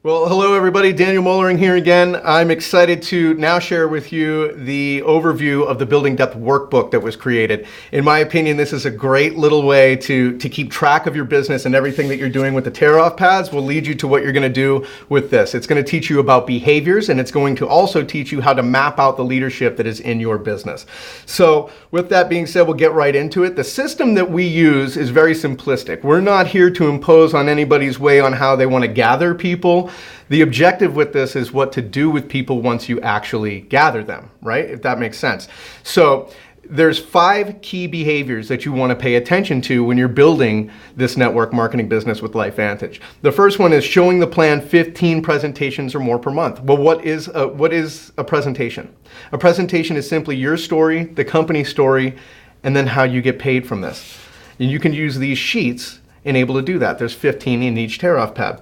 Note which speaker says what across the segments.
Speaker 1: Well, hello everybody, Daniel Moellering here again. I'm excited to now share with you the overview of the Building Depth Workbook that was created. In my opinion, this is a great little way to keep track of your business, and everything that you're doing with the tear-off pads will lead you to what you're going to do with this. It's going to teach you about behaviors, and it's going to also teach you how to map out the leadership that is in your business. So with that being said, we'll get right into it. The system that we use is very simplistic. We're not here to impose on anybody's way on how they want to gather people. The objective with this is what to do with people once you actually gather them, right? If that makes sense. So there's 5 key behaviors that you want to pay attention to when you're building this network marketing business with LifeVantage. The first one is showing the plan 15 presentations or more per month. Well, what is a presentation? A presentation is simply your story, the company story, and then how you get paid from this. And you can use these sheets and able to do that. There's 15 in each tear-off pad.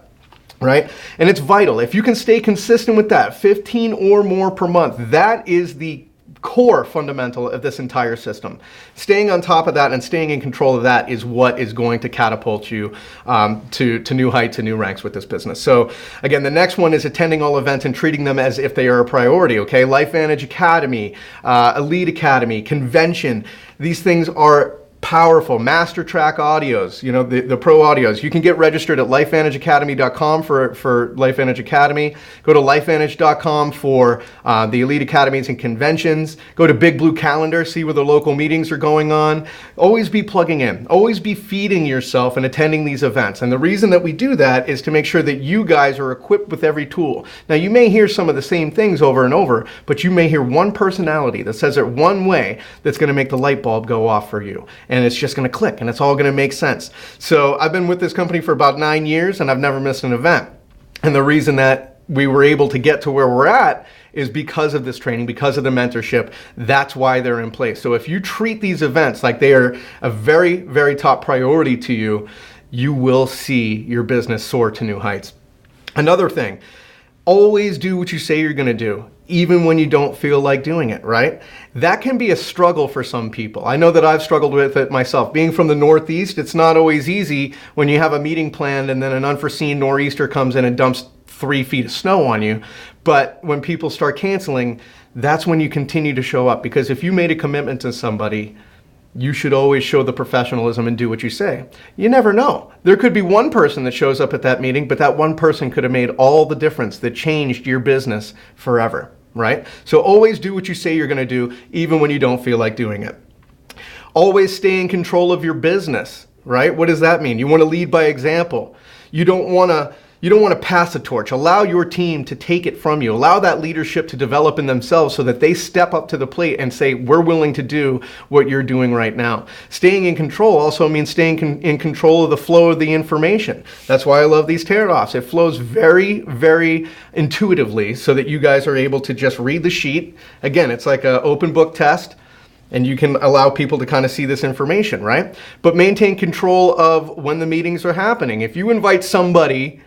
Speaker 1: Right? And it's vital. If you can stay consistent with that, 15 or more per month, that is the core fundamental of this entire system. Staying on top of that and staying in control of that is what is going to catapult you to new heights and new ranks with this business. So again, the next one is attending all events and treating them as if they are a priority. Okay, LifeVantage Academy, Elite Academy, convention. These things are powerful. Master track audios, you know, the pro audios. You can get registered at lifevantageacademy.com for LifeVantage Academy. Go to lifevantage.com for the Elite Academies and conventions. Go to Big Blue Calendar, see where the local meetings are going on. Always be plugging in. Always be feeding yourself and attending these events. And the reason that we do that is to make sure that you guys are equipped with every tool. Now, you may hear some of the same things over and over, but you may hear one personality that says it one way that's going to make the light bulb go off for you. And it's just going to click, and it's all going to make sense. So I've been with this company for about 9 years, and I've never missed an event. And the reason that we were able to get to where we're at is because of this training, because of the mentorship. That's why they're in place. So if you treat these events like they are a very, very top priority to you, you will see your business soar to new heights. Another thing, always do what you say you're going to do, even when you don't feel like doing it, right? That can be a struggle for some people. I know that I've struggled with it myself. Being from the Northeast, it's not always easy when you have a meeting planned and then an unforeseen nor'easter comes in and dumps 3 feet of snow on you. But when people start canceling, that's when you continue to show up. Because if you made a commitment to somebody, you should always show the professionalism and do what you say. You never know. There could be one person that shows up at that meeting, but that one person could have made all the difference that changed your business forever, right? So always do what you say you're going to do, even when you don't feel like doing it. Always stay in control of your business, right? What does that mean? You want to lead by example. You don't want to pass the torch. Allow your team to take it from you. Allow that leadership to develop in themselves so that they step up to the plate and say, we're willing to do what you're doing right now. Staying in control also means staying in control of the flow of the information. That's why I love these tear-offs. It flows very, very intuitively so that you guys are able to just read the sheet. Again, it's like an open book test, and you can allow people to kind of see this information, right? But maintain control of when the meetings are happening. If you invite somebody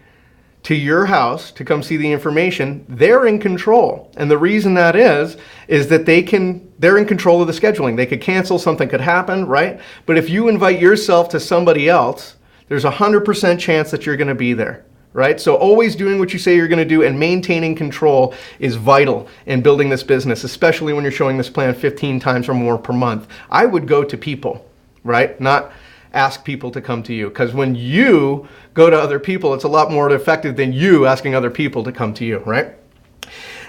Speaker 1: to your house to come see the information, they're in control. And the reason that is that they're in control of the scheduling. They could cancel, something could happen, right? But if you invite yourself to somebody else, there's a 100% chance that you're going to be there, right? So always doing what you say you're going to do and maintaining control is vital in building this business, especially when you're showing this plan 15 times or more per month. I would go to people, right? Not ask people to come to you, because when you go to other people, it's a lot more effective than you asking other people to come to you, right?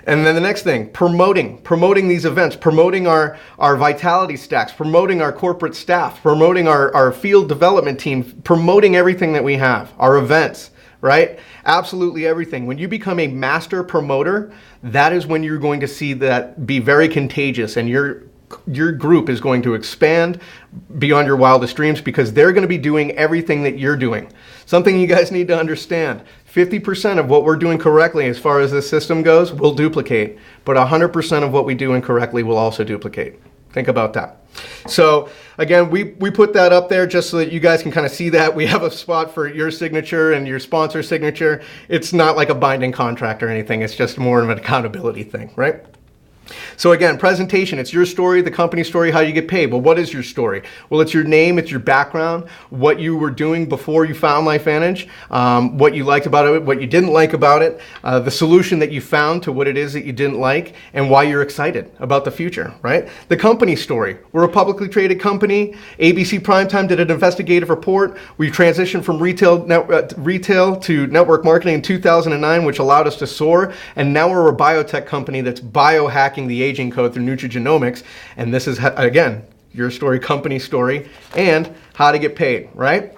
Speaker 1: And then the next thing, promoting these events, promoting our vitality stacks, promoting our corporate staff, promoting our field development team, promoting everything that we have, our events, right? Absolutely everything. When you become a master promoter, that is when you're going to see that be very contagious, and your group is going to expand beyond your wildest dreams, because they're going to be doing everything that you're doing. Something you guys need to understand, 50% of what we're doing correctly as far as this system goes will duplicate, but 100% of what we do incorrectly will also duplicate. Think about that. So again, we put that up there just so that you guys can kind of see that. We have a spot for your signature and your sponsor signature. It's not like a binding contract or anything. It's just more of an accountability thing, right? So again, presentation, it's your story, the company story, how you get paid. Well, what is your story? Well, it's your name, it's your background, what you were doing before you found LifeVantage, what you liked about it, what you didn't like about it, the solution that you found to what it is that you didn't like, and why you're excited about the future, right? The company story. We're a publicly traded company. ABC Primetime did an investigative report. We transitioned from retail to network marketing in 2009, which allowed us to soar. And now we're a biotech company that's biohacking the aging code through nutrigenomics. And this is, again, your story, company story, and how to get paid, right?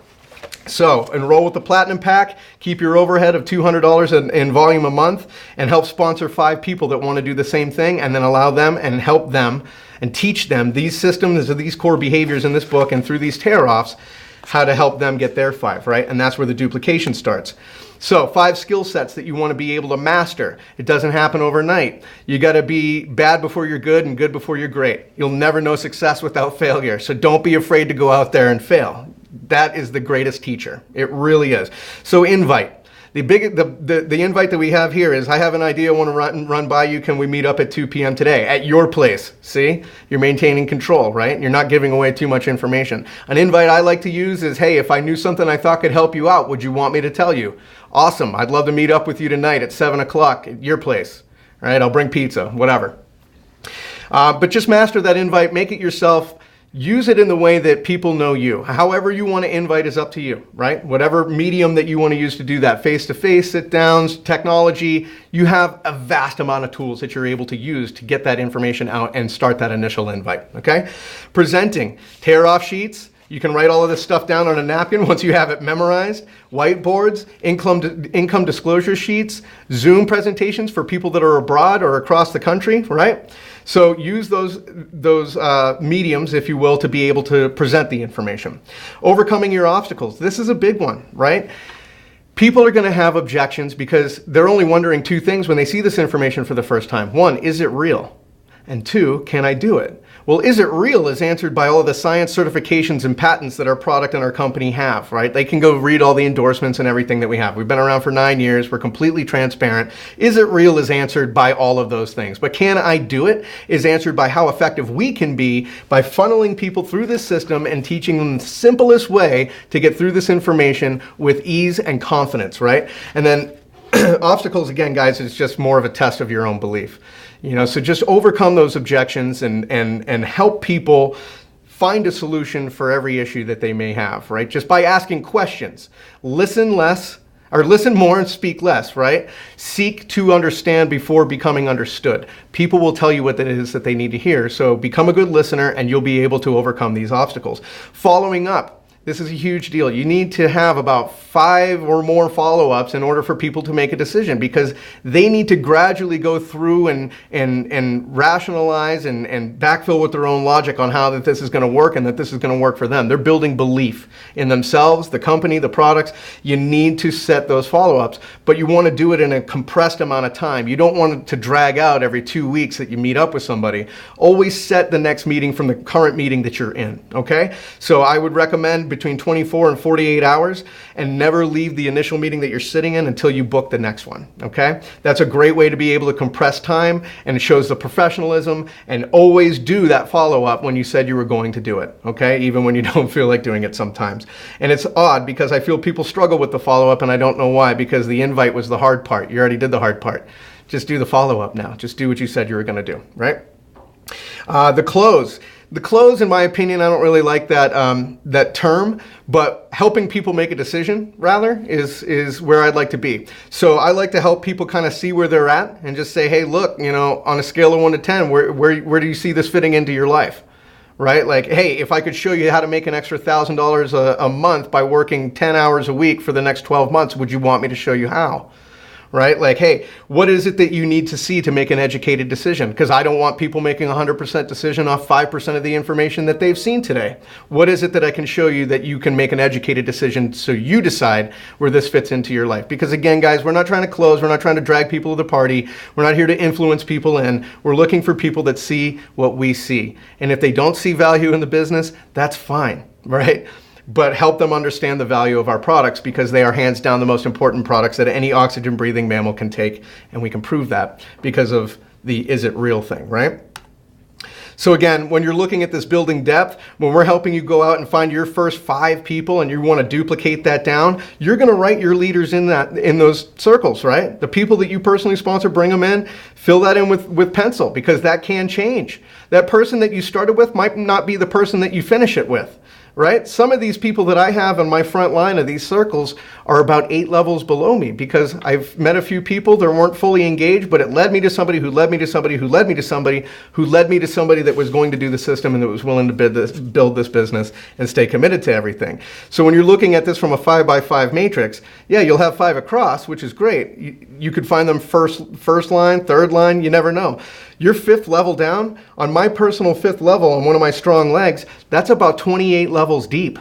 Speaker 1: So enroll with the Platinum Pack, keep your overhead of $200 in volume a month, and help sponsor 5 people that want to do the same thing, and then allow them and help them and teach them these systems, these core behaviors in this book, and through these tear-offs, how to help them get their 5, right? And that's where the duplication starts. So 5 skill sets that you want to be able to master. It doesn't happen overnight. You got to be bad before you're good and good before you're great. You'll never know success without failure. So don't be afraid to go out there and fail. That is the greatest teacher. It really is. So invite. The invite that we have here is, I have an idea I want to run by you. Can we meet up at 2 p.m. today at your place? See, you're maintaining control, right? You're not giving away too much information. An invite I like to use is, hey, if I knew something I thought could help you out, would you want me to tell you? Awesome. I'd love to meet up with you tonight at 7 o'clock at your place. All right, I'll bring pizza, whatever. But just master that invite. Make it yourself. Use it in the way that people know you. However you want to invite is up to you, right? Whatever medium that you want to use to do that, face-to-face, sit-downs, technology, you have a vast amount of tools that you're able to use to get that information out and start that initial invite, okay? Presenting, tear-off sheets. You can write all of this stuff down on a napkin once you have it memorized. Whiteboards, income disclosure sheets, Zoom presentations for people that are abroad or across the country, right? So use those mediums, if you will, to be able to present the information. Overcoming your obstacles. This is a big one, right? People are going to have objections because they're only wondering 2 things when they see this information for the first time. 1, is it real? And 2, can I do it? Well, is it real is answered by all of the science certifications and patents that our product and our company have, right? They can go read all the endorsements and everything that we have. We've been around for 9 years. We're completely transparent. Is it real is answered by all of those things. But can I do it is answered by how effective we can be by funneling people through this system and teaching them the simplest way to get through this information with ease and confidence, right? And then obstacles, again, guys, is just more of a test of your own belief. You know, so just overcome those objections and help people find a solution for every issue that they may have, right? Just by asking questions. Listen less, or listen more and speak less, right? Seek to understand before becoming understood. People will tell you what it is that they need to hear, so become a good listener and you'll be able to overcome these obstacles. Following up. This is a huge deal. You need to have about 5 or more follow-ups in order for people to make a decision, because they need to gradually go through and rationalize and backfill with their own logic on how that this is going to work and that this is going to work for them. They're building belief in themselves, the company, the products. You need to set those follow-ups, but you want to do it in a compressed amount of time. You don't want it to drag out every 2 weeks that you meet up with somebody. Always set the next meeting from the current meeting that you're in, okay? So I would recommend between 24 and 48 hours, and never leave the initial meeting that you're sitting in until you book the next one, okay? That's a great way to be able to compress time, and it shows the professionalism, and always do that follow-up when you said you were going to do it, okay? Even when you don't feel like doing it sometimes. And it's odd because I feel people struggle with the follow-up, and I don't know why, because the invite was the hard part. You already did the hard part. Just do the follow-up now. Just do what you said you were going to do, right? The close. The close, in my opinion, I don't really like that term, but helping people make a decision, rather, is where I'd like to be. So I like to help people kind of see where they're at and just say, hey, look, you know, on a scale of 1 to 10, where do you see this fitting into your life? Right? Like, hey, if I could show you how to make an extra $1,000 a month by working 10 hours a week for the next 12 months, would you want me to show you how? Right? Like, hey, what is it that you need to see to make an educated decision? Because I don't want people making a 100% decision off 5% of the information that they've seen today. What is it that I can show you that you can make an educated decision so you decide where this fits into your life? Because again, guys, we're not trying to close. We're not trying to drag people to the party. We're not here to influence people in. We're looking for people that see what we see. And if they don't see value in the business, that's fine, right? But help them understand the value of our products, because they are hands down the most important products that any oxygen breathing mammal can take. And we can prove that because of the is it real thing, right? So again, when you're looking at this building depth, when we're helping you go out and find your first 5 people and you want to duplicate that down, you're going to write your leaders in those circles, right? The people that you personally sponsor, bring them in, fill that in with pencil, because that can change. That person that you started with might not be the person that you finish it with. Right? Some of these people that I have on my front line of these circles are about 8 levels below me, because I've met a few people that weren't fully engaged, but it led me to somebody who led me to somebody who led me to somebody who led me to somebody that was going to do the system and that was willing to build this business and stay committed to everything. So when you're looking at this from a 5x5 matrix, yeah, you'll have 5 across, which is great. You could find them first line, third line, you never know. Your 5th level down, on my personal 5th level on one of my strong legs, that's about 28 levels deep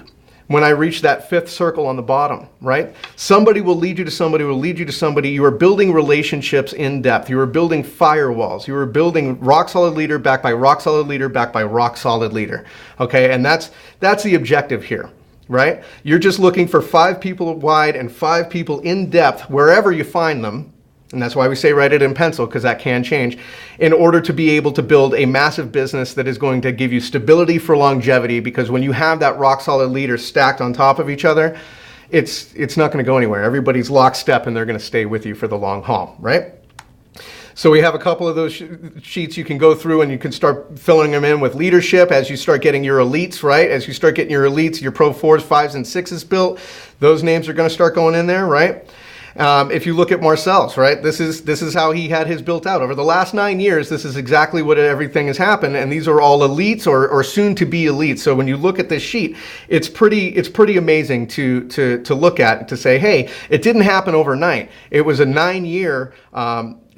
Speaker 1: when I reach that 5th circle on the bottom, right? Somebody will lead you to somebody, will lead you to somebody. You are building relationships in depth. You are building firewalls. You are building rock solid leader backed by rock solid leader backed by rock solid leader, okay? And that's the objective here, right? You're just looking for 5 people wide and 5 people in depth wherever you find them. And that's why we say write it in pencil, because that can change, in order to be able to build a massive business that is going to give you stability for longevity. Because when you have that rock solid leader stacked on top of each other, it's not going to go anywhere. Everybody's lockstep and they're going to stay with you for the long haul, right? So we have a couple of those sheets you can go through, and you can start filling them in with leadership as you start getting your elites, right? As you start getting your elites, your Pro 4s, 5s, and 6s built, those names are going to start going in there, right? If you look at Marcel's, right, this is how he had his built out. Over the last 9 years, this is exactly what everything has happened, and these are all elites or soon to be elites. So when you look at this sheet, it's pretty amazing to look at and to say, hey, it didn't happen overnight. It was a 9-year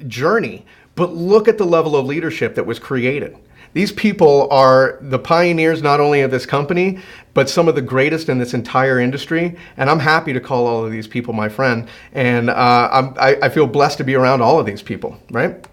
Speaker 1: journey, but look at the level of leadership that was created. These people are the pioneers not only of this company, but some of the greatest in this entire industry. And I'm happy to call all of these people my friend. And I feel blessed to be around all of these people, right?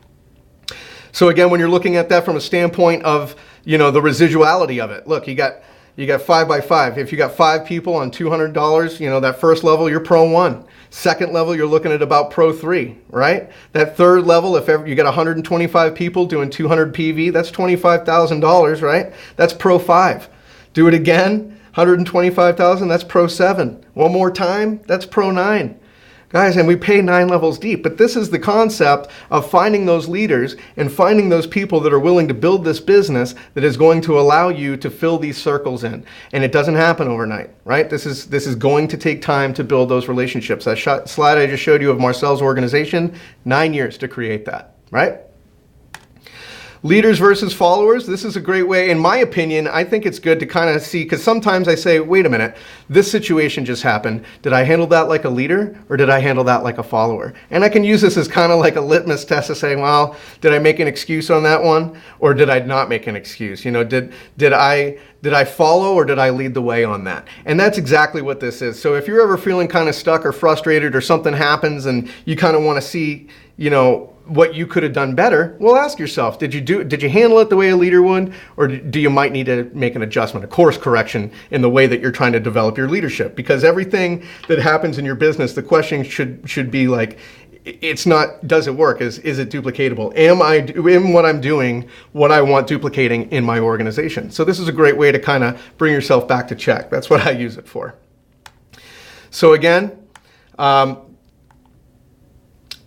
Speaker 1: So again, when you're looking at that from a standpoint of, the residuality of it, look, you got 5x5. If you got 5 people on $200, that first level, you're Pro 1. Second level, you're looking at about Pro 3, right? That third level, if ever you got 125 people doing 200 PV, that's $25,000, right? That's Pro 5. Do it again, 125,000, that's Pro 7. One more time, that's Pro 9. Guys, and we pay 9 levels deep, but this is the concept of finding those leaders and finding those people that are willing to build this business that is going to allow you to fill these circles in. And it doesn't happen overnight, right? This is going to take time to build those relationships. That slide I just showed you of Marcel's organization, 9 years to create that, right? Leaders versus followers, this is a great way. In my opinion, I think it's good to kind of see, because sometimes I say, wait a minute, this situation just happened. Did I handle that like a leader, or did I handle that like a follower? And I can use this as kind of like a litmus test to say, well, did I make an excuse on that one, or did I not make an excuse? Did I follow, or did I lead the way on that? And that's exactly what this is. So if you're ever feeling kind of stuck or frustrated, or something happens and you kind of want to see, what you could have done better, well, ask yourself, did you handle it the way a leader would, or do you might need to make an adjustment, a course correction in the way that you're trying to develop your leadership? Because everything that happens in your business, the question should be like, it's not, does it work? Is it duplicatable? Am what I'm doing what I want duplicating in my organization? So this is a great way to kind of bring yourself back to check. That's what I use it for. So again,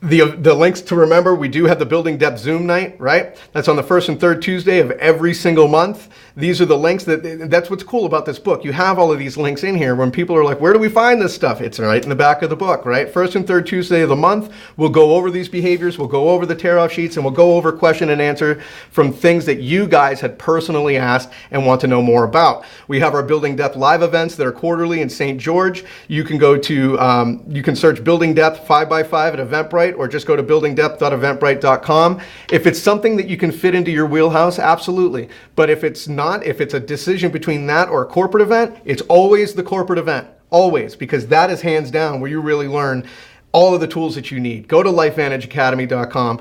Speaker 1: the links to remember, we do have the Building Depth Zoom night, right? That's on the first and third Tuesday of every single month. These are the links that's what's cool about this book. You have all of these links in here when people are like, where do we find this stuff? It's right in the back of the book, right? First and third Tuesday of the month, we'll go over these behaviors, we'll go over the tear-off sheets, and we'll go over question and answer from things that you guys had personally asked and want to know more about. We have our Building Depth live events that are quarterly in St. George. You can go to, you can search Building Depth 5x5 at Eventbrite, or just go to buildingdepth.eventbrite.com. If it's something that you can fit into your wheelhouse, absolutely. But if it's not, if it's a decision between that or a corporate event, it's always the corporate event. Always, because that is hands down where you really learn all of the tools that you need. Go to lifevantageacademy.com.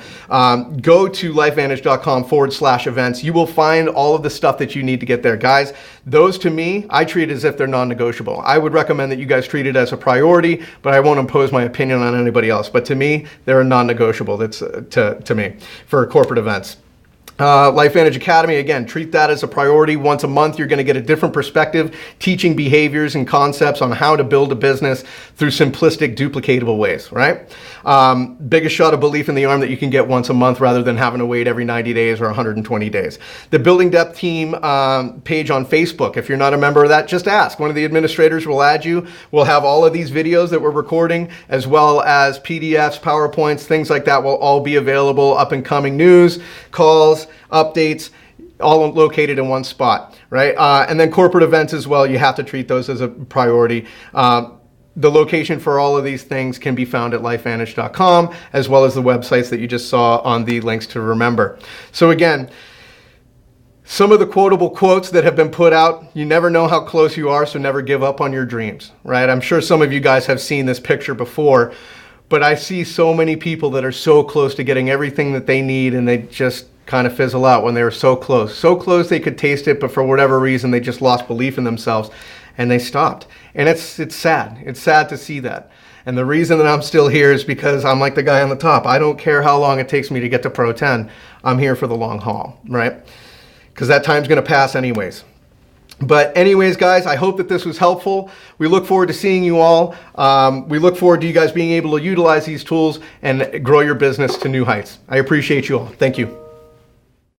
Speaker 1: Go to lifevantage.com/events. You will find all of the stuff that you need to get there. Guys, those to me, I treat as if they're non-negotiable. I would recommend that you guys treat it as a priority, but I won't impose my opinion on anybody else. But to me, they're a non-negotiable. That's to me for corporate events. LifeVantage Academy, again, treat that as a priority. Once a month, you're going to get a different perspective, teaching behaviors and concepts on how to build a business through simplistic, duplicatable ways, right? Biggest shot of belief in the arm that you can get once a month rather than having to wait every 90 days or 120 days. The Building Depth Team page on Facebook, if you're not a member of that, just ask. One of the administrators will add you. We'll have all of these videos that we're recording, as well as PDFs, PowerPoints, things like that will all be available, up and coming news, calls, updates, all located in one spot, right? And then corporate events as well, you have to treat those as a priority. The location for all of these things can be found at lifevantage.com, as well as the websites that you just saw on the links to remember. So again, some of the quotable quotes that have been put out, you never know how close you are, so never give up on your dreams, right? I'm sure some of you guys have seen this picture before, but I see so many people that are so close to getting everything that they need, and they just kind of fizzle out when they were so close. So close they could taste it, but for whatever reason, they just lost belief in themselves and they stopped. And it's sad. It's sad to see that. And the reason that I'm still here is because I'm like the guy on the top. I don't care how long it takes me to get to Pro 10. I'm here for the long haul, right? Because that time's going to pass anyways. But anyways, guys, I hope that this was helpful. We look forward to seeing you all. We look forward to you guys being able to utilize these tools and grow your business to new heights. I appreciate you all. Thank you.